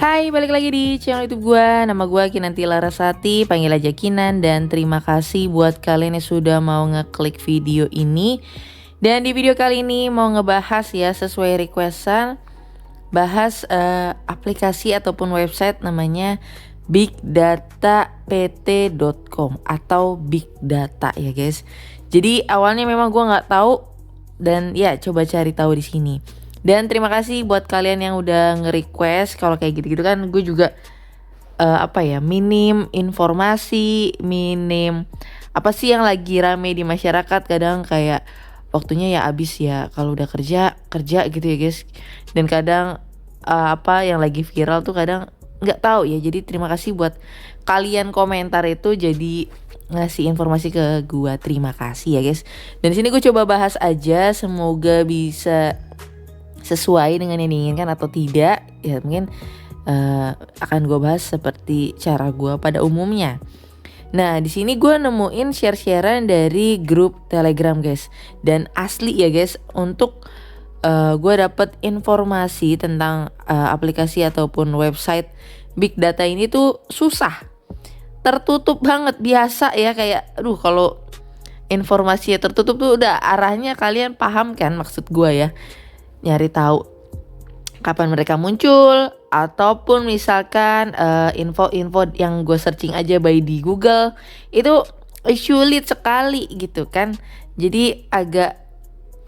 Hai, balik lagi di channel YouTube gua. Nama gua Kinanti Larasati, panggil aja Kinan, dan terima kasih buat kalian yang sudah mau ngeklik video ini. Dan di video kali ini mau ngebahas ya sesuai requestan, bahas aplikasi ataupun website namanya bigdatapt.com atau Big Data ya guys. Jadi awalnya memang gua nggak tahu dan ya coba cari tahu di sini. Dan terima kasih buat kalian yang udah nge-request. Kalau kayak gitu-gitu kan gue juga minim informasi, minim apa sih yang lagi rame di masyarakat. Kadang kayak waktunya ya abis ya kalau udah kerja gitu ya guys. Dan kadang apa yang lagi viral tuh kadang nggak tahu ya. Jadi terima kasih buat kalian komentar itu, jadi ngasih informasi ke gua. Terima kasih ya guys. Dan di sini gue coba bahas aja, semoga bisa sesuai dengan yang diinginkan atau tidak ya, mungkin akan gue bahas seperti cara gue pada umumnya. Nah di sini gue nemuin share-sharean dari grup Telegram guys, dan asli ya guys, untuk gue dapet informasi tentang aplikasi ataupun website Big Data ini tuh susah, tertutup banget. Biasa ya kayak kalau informasinya tertutup tuh udah arahnya kalian paham kan maksud gue ya, nyari tahu kapan mereka muncul, ataupun misalkan info-info yang gue searching aja by di Google itu sulit sekali gitu kan. Jadi agak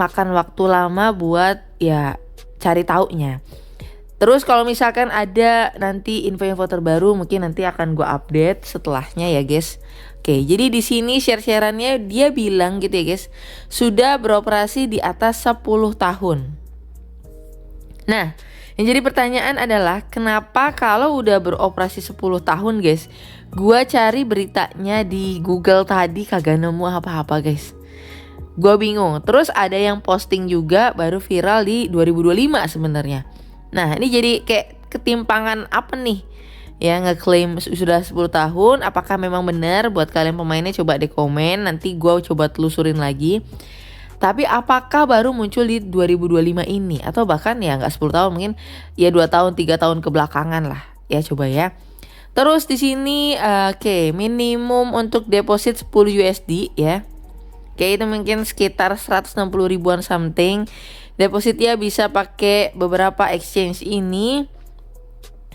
makan waktu lama buat ya cari taunya. Terus kalau misalkan ada nanti info-info terbaru mungkin nanti akan gue update setelahnya ya guys. Oke, jadi di sini share-sharannya dia bilang gitu ya guys, sudah beroperasi di atas 10 tahun. Nah, yang jadi pertanyaan adalah kenapa kalau udah beroperasi 10 tahun guys, gua cari beritanya di Google tadi kagak nemu apa-apa guys. Gua bingung. Terus ada yang posting juga baru viral di 2025 sebenarnya. Nah, ini jadi kayak ketimpangan apa nih? Ya, ngeklaim sudah 10 tahun, apakah memang benar? Buat kalian pemainnya coba di komen, nanti gua coba telusurin lagi. Tapi apakah baru muncul di 2025 ini, atau bahkan ya nggak 10 tahun, mungkin ya 2 tahun 3 tahun kebelakangan lah. Ya coba ya. Terus di sini minimum untuk deposit 10 USD ya. Kayak itu mungkin sekitar 160 ribuan something. Depositnya bisa pakai beberapa exchange ini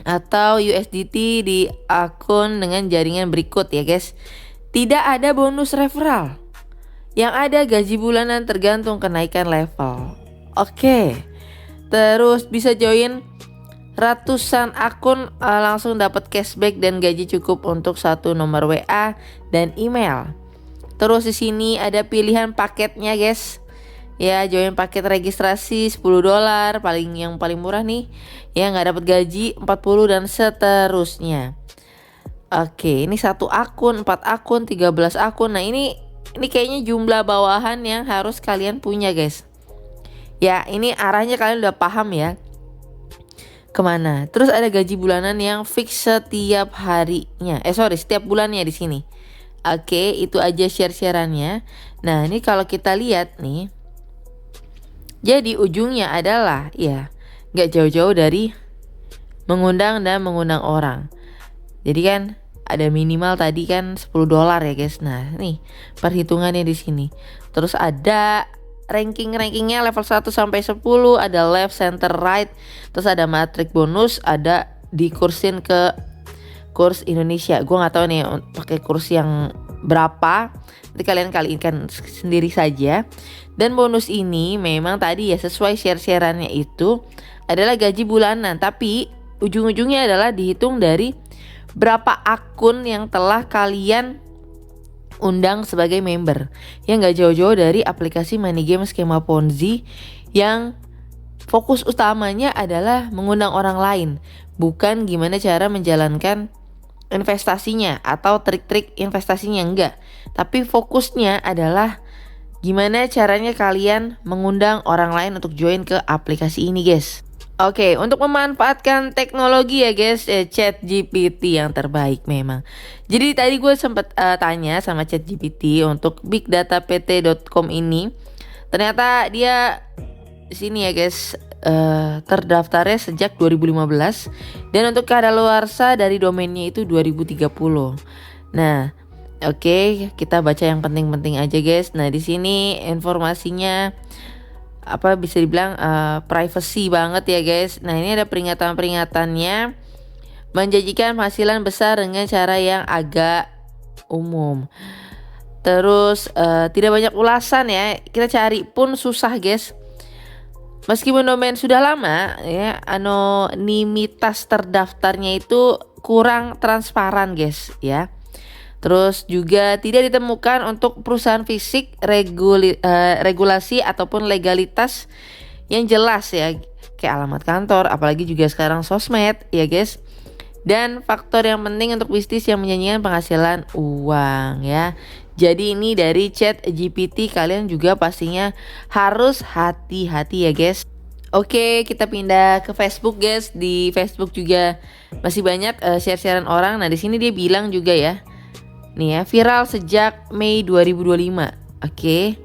atau USDT di akun dengan jaringan berikut ya guys. Tidak ada bonus referral. Yang ada gaji bulanan tergantung kenaikan level. Oke. Terus bisa join ratusan akun, langsung dapat cashback dan gaji cukup untuk satu nomor WA dan email. Terus di sini ada pilihan paketnya guys. Ya, join paket registrasi $10 yang paling murah nih. Ya, nggak dapat gaji 40 dan seterusnya. Oke, ini 1 akun, 4 akun, 13 akun. Nah, ini kayaknya jumlah bawahan yang harus kalian punya guys. Ya ini arahnya kalian udah paham ya kemana. Terus ada gaji bulanan yang fix setiap harinya. Setiap bulannya di sini. Oke, itu aja share-sharannya. Nah ini kalau kita lihat nih, jadi ujungnya adalah ya gak jauh-jauh dari mengundang dan mengundang orang. Jadi kan ada minimal tadi kan $10 ya guys. Nah, nih perhitungannya di sini. Terus ada rankingnya level 1 sampai 10, ada left, center, right. Terus ada matrik bonus, ada dikursin ke kurs Indonesia. Gue nggak tahu nih pakai kurs yang berapa. Nanti kalian kalikan sendiri saja. Dan bonus ini memang tadi ya sesuai share-sharannya itu adalah gaji bulanan, tapi ujung-ujungnya adalah dihitung dari berapa akun yang telah kalian undang sebagai member. Yang gak jauh-jauh dari aplikasi money game skema Ponzi yang fokus utamanya adalah mengundang orang lain, bukan gimana cara menjalankan investasinya atau trik-trik investasinya, enggak. Tapi fokusnya adalah gimana caranya kalian mengundang orang lain untuk join ke aplikasi ini guys. Oke, untuk memanfaatkan teknologi ya guys, ChatGPT yang terbaik memang. Jadi tadi gue sempat tanya sama ChatGPT untuk bigdatapt.com ini. Ternyata dia di sini ya guys, terdaftarnya sejak 2015 dan untuk kadaluarsa dari domainnya itu 2030. Nah, oke, kita baca yang penting-penting aja guys. Nah, di sini informasinya apa bisa dibilang privacy banget ya guys. Nah, ini ada peringatan-peringatannya, menjanjikan penghasilan besar dengan cara yang agak umum. Terus tidak banyak ulasan ya. Kita cari pun susah guys. Meskipun domain sudah lama ya, anonimitas terdaftarnya itu kurang transparan guys ya. Terus juga tidak ditemukan untuk perusahaan fisik regulasi ataupun legalitas yang jelas ya, kayak alamat kantor, apalagi juga sekarang sosmed ya guys. Dan faktor yang penting untuk bisnis yang menjanjikan penghasilan uang ya. Jadi ini dari ChatGPT, kalian juga pastinya harus hati-hati ya guys. Oke, kita pindah ke Facebook guys. Di Facebook juga masih banyak share-sharean orang. Nah, di sini dia bilang juga ya. Nih ya, viral sejak Mei 2025. Oke.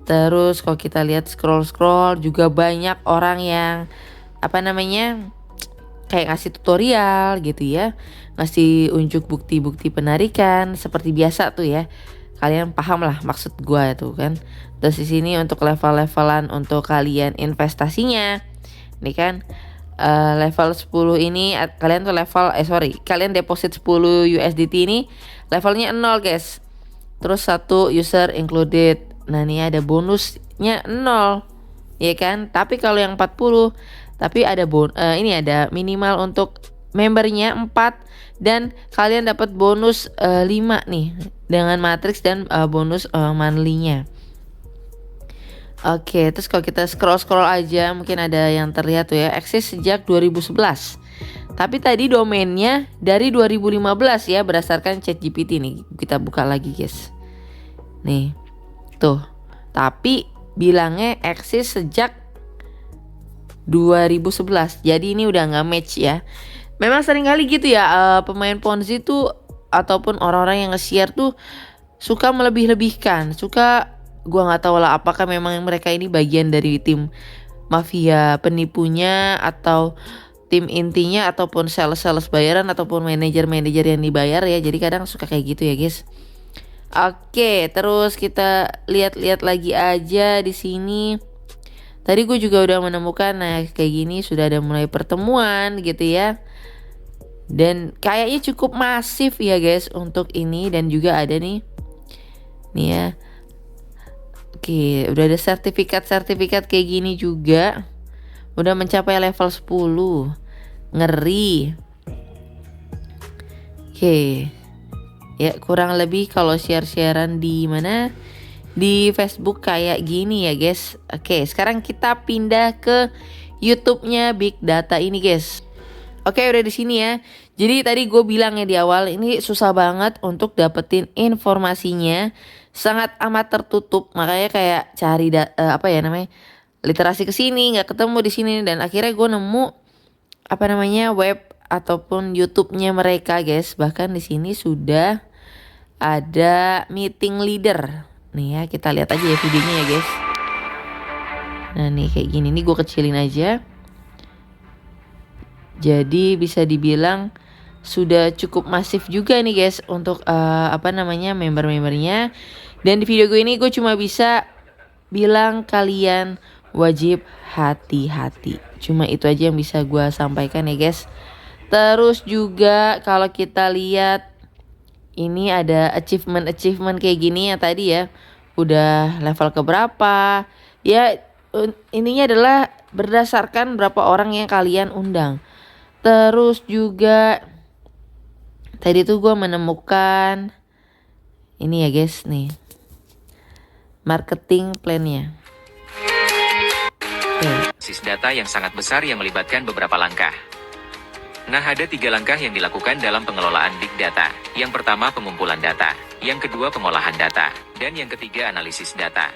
Terus kalau kita lihat scroll-scroll juga banyak orang yang kayak ngasih tutorial gitu ya, ngasih unjuk bukti-bukti penarikan seperti biasa tuh ya. Kalian paham lah maksud gua tuh kan. Terus di sini untuk level-levelan untuk kalian investasinya. Nih kan level 10 ini kalian tuh kalian deposit 10 USDT ini levelnya 0 guys. Terus 1 user included. Nah, ini ada bonusnya 0. Ya kan? Tapi kalau yang 40 tapi ada ini ada minimal untuk membernya 4 dan kalian dapat bonus 5 nih dengan matrix dan bonus monthly-nya. Oke, terus kalau kita scroll aja mungkin ada yang terlihat tuh ya, eksis sejak 2011. Tapi tadi domainnya dari 2015 ya berdasarkan ChatGPT nih. Kita buka lagi guys. Nih. Tuh. Tapi bilangnya eksis sejak 2011. Jadi ini udah nggak match ya. Memang sering kali gitu ya pemain Ponzi tuh ataupun orang-orang yang nge-share tuh suka melebih-lebihkan, gua nggak tahu lah apakah memang mereka ini bagian dari tim mafia penipunya atau tim intinya ataupun sales bayaran ataupun manajer yang dibayar ya. Jadi kadang suka kayak gitu ya guys. Oke, terus kita lihat-lihat lagi aja di sini. Tadi gue juga udah menemukan, nah kayak gini sudah ada mulai pertemuan gitu ya. Dan kayaknya cukup masif ya guys untuk ini, dan juga ada nih ya. Oke, udah ada sertifikat kayak gini juga. Udah mencapai level 10. Ngeri. Oke. Ya, kurang lebih kalau share-sharean di mana? Di Facebook kayak gini ya guys. Oke, sekarang kita pindah ke YouTube-nya Big Data ini guys. Oke, udah di sini ya. Jadi tadi gue bilang ya di awal, ini susah banget untuk dapetin informasinya, sangat amat tertutup. Makanya kayak cari literasi ke sini nggak ketemu di sini, dan akhirnya gue nemu web ataupun YouTube-nya mereka guys. Bahkan di sini sudah ada meeting leader. Nih ya, kita lihat aja ya videonya ya guys. Nah nih kayak gini, nih gue kecilin aja. Jadi bisa dibilang sudah cukup masif juga nih guys untuk member-membernya. Dan di video gue ini gue cuma bisa bilang kalian wajib hati-hati. Cuma itu aja yang bisa gue sampaikan ya guys. Terus juga kalau kita lihat ini ada achievement kayak gini ya tadi ya. Udah level keberapa. Ya ininya adalah berdasarkan berapa orang yang kalian undang. Terus juga tadi tuh gue menemukan ini ya guys nih, marketing plan-nya. Basis data yang sangat besar yang melibatkan beberapa langkah. Nah, ada 3 langkah yang dilakukan dalam pengelolaan Big Data. Yang pertama, pengumpulan data. Yang kedua, pengolahan data. Dan yang ketiga, analisis data.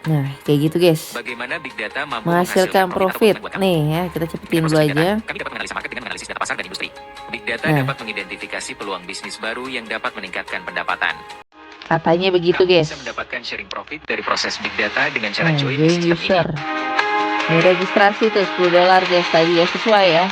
Nah, kayak gitu guys. Bagaimana Big Data mampu menghasilkan profit? Nih ya, kita cepetin dulu aja. Kami dapat menganalisa market dengan menganalisis data pasar dan industri. Big Data dapat mengidentifikasi peluang bisnis baru yang dapat meningkatkan pendapatan. Katanya begitu, Kamu guys. bisa mendapatkan sharing profit dari proses big data dengan cara join di Join sistem user. ini. Ini registrasi tuh $10 guys, tadi ya sesuai ya.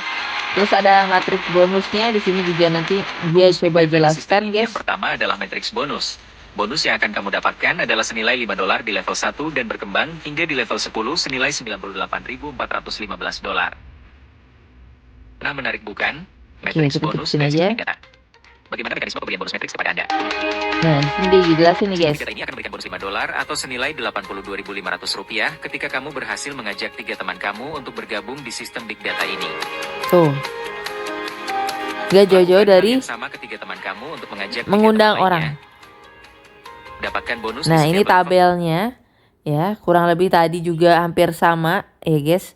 Terus ada matriks bonusnya di sini juga nanti dia coba jelaskan, guys. Yang pertama adalah matriks bonus. Bonus yang akan kamu dapatkan adalah senilai $5 di level 1 dan berkembang hingga di level 10 senilai $98.415. Nah, menarik bukan? Matriks kita bonus terusin aja. big data. Bagaimana mekanisme pemberian bonus matriks kepada Anda? Nah, di sini dijelasin nih, guys. Big data ini akan memberikan bonus $5 atau senilai Rp82.500 ketika kamu berhasil mengajak 3 teman kamu untuk bergabung di sistem big data ini. Tuh. Gak jauh-jauh dari sama ketiga teman kamu untuk mengajak mengundang orang. Dapatkan bonus. Nah, ini tabelnya ya, kurang lebih tadi juga hampir sama ya, guys.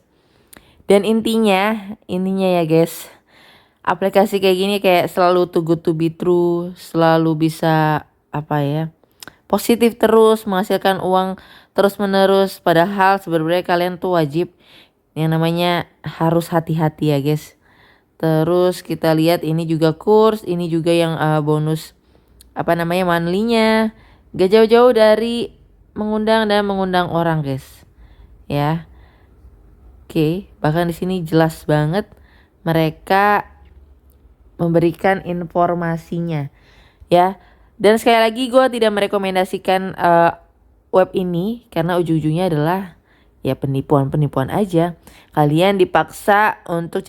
Dan intinya ya, guys, aplikasi kayak gini kayak selalu too good to be true, selalu bisa apa ya, positif terus, menghasilkan uang terus menerus. Padahal sebenarnya kalian tuh wajib yang namanya harus hati-hati ya, guys. Terus kita lihat ini juga kurs, ini juga yang bonus apa namanya monthly-nya. Gak jauh-jauh dari mengundang orang, guys. Ya. Oke, bahkan di sini jelas banget mereka memberikan informasinya. Ya. Dan sekali lagi gue tidak merekomendasikan web ini karena ujung-ujungnya adalah ya penipuan aja. Kalian dipaksa untuk